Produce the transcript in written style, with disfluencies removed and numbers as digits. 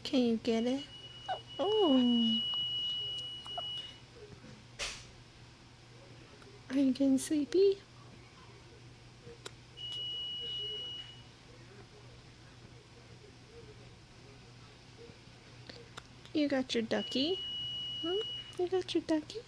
Can you get it? Oh. Are you getting sleepy? You got your ducky? Hmm? You got your ducky?